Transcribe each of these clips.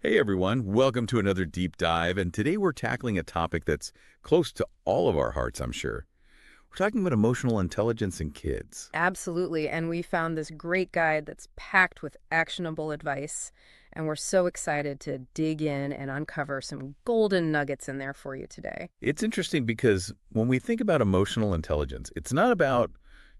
Hey everyone, welcome to another deep dive, and today we're tackling a topic that's close to all of our hearts, I'm sure. We're talking about emotional intelligence in kids. Absolutely. And we found this great guide that's packed with actionable advice. And we're so excited to dig in and uncover some golden nuggets in there for you today. It's interesting because when we think about emotional intelligence, it's not about,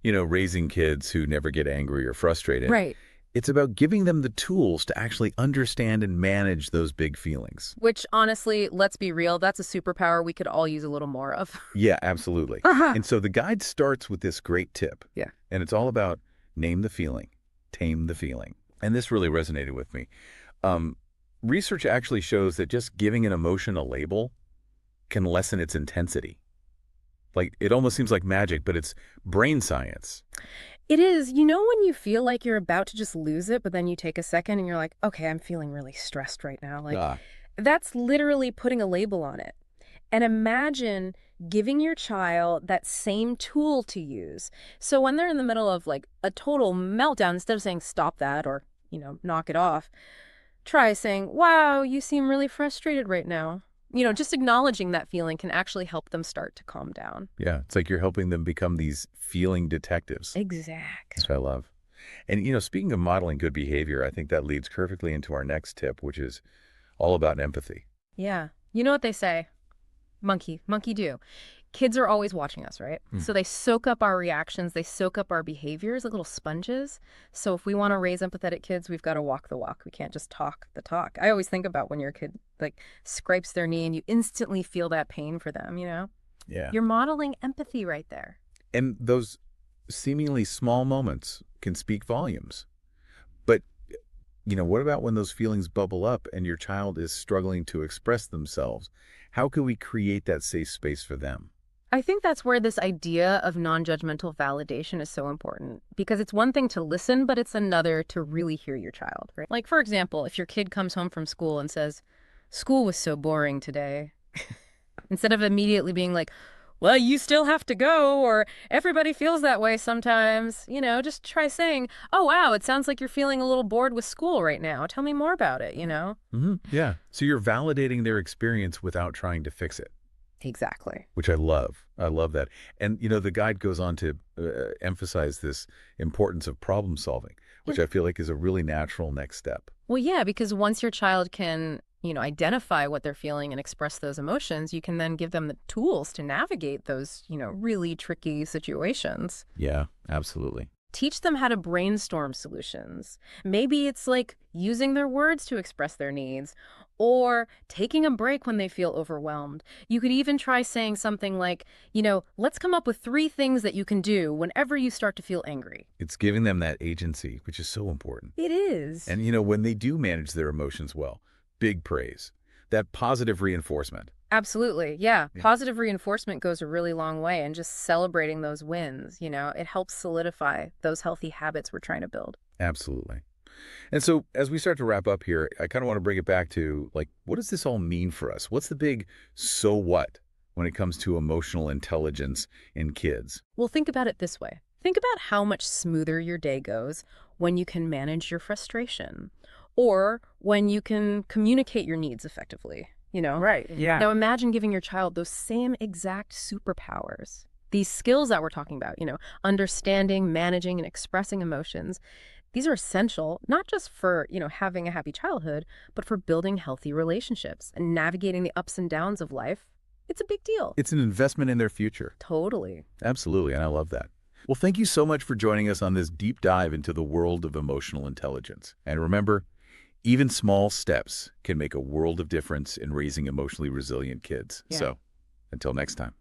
raising kids who never get angry or frustrated. Right. It's about giving them the tools to actually understand and manage those big feelings. Which, honestly, let's be real, that's a superpower we could all use a little more of. Yeah, absolutely. Uh-huh. And so the guide starts with this great tip, Yeah. and it's all about name the feeling, tame the feeling. And this really resonated with me. Um, Research actually shows that just giving an emotion a label can lessen its intensity. Like, it almost seems like magic, but it's brain science. It is. You know when you feel like you're about to just lose it, but then you take a second and you're like, okay, I'm feeling really stressed right now. Ah, That's literally putting a label on it. And imagine giving your child that same tool to use. So when they're in the middle of like a total meltdown, instead of saying stop that or, knock it off, try saying, wow, you seem really frustrated right now. Just acknowledging that feeling can actually help them start to calm down. yeah, it's like you're helping them become these feeling detectives. Exact. That's what I love. And, speaking of modeling good behavior, I think that leads perfectly into our next tip, which is all about empathy. Yeah. You know what they say? Monkey do. Kids are always watching us, right? Hmm. So they soak up our reactions, they soak up our behaviors like little sponges. So if we want to raise empathetic kids, we've got to walk the walk. We can't just talk the talk. I always think about when your kid like scrapes their knee and you instantly feel that pain for them. Yeah. You're modeling empathy right there. And those seemingly small moments can speak volumes. But, what about when those feelings bubble up and your child is struggling to express themselves? How can we create that safe space for them? I think that's where this idea of non-judgmental validation is so important because it's one thing to listen, but it's another to really hear your child, right? Like, for example, if your kid comes home from school and says, school was so boring today, instead of immediately being like, well, you still have to go, or everybody feels that way sometimes, just try saying, oh, wow, it sounds like you're feeling a little bored with school right now. Tell me more about it. Yeah. So you're validating their experience without trying to fix it, Exactly. which I love. I love that. And, the guide goes on to emphasize this importance of problem solving, which I feel like is a really natural next step. Well, yeah, because once your child can, identify what they're feeling and express those emotions, you can then give them the tools to navigate those, really tricky situations. Yeah, absolutely. Teach them how to brainstorm solutions. Maybe it's like using their words to express their needs or taking a break when they feel overwhelmed. You could even try saying something like, let's come up with 3 things that you can do whenever you start to feel angry. It's giving them that agency, which is so important. It is. And, when they do manage their emotions well, big praise, that positive reinforcement. Absolutely. Yeah. Yeah. Positive reinforcement goes a really long way. And just celebrating those wins, it helps solidify those healthy habits we're trying to build. Absolutely. And so as we start to wrap up here, I kind of want to bring it back to, like, what does this all mean for us? What's the big so what when it comes to emotional intelligence in kids? Well, think about it this way. Think about how much smoother your day goes when you can manage your frustration or when you can communicate your needs effectively. Right. Yeah. Now imagine giving your child those same exact superpowers. These skills that we're talking about, understanding, managing, and expressing emotions. These are essential, not just for, having a happy childhood, but for building healthy relationships and navigating the ups and downs of life. It's a big deal. It's an investment in their future. Totally. Absolutely. And I love that. Well, thank you so much for joining us on this deep dive into the world of emotional intelligence. And remember, even small steps can make a world of difference in raising emotionally resilient kids. Yeah. So until next time.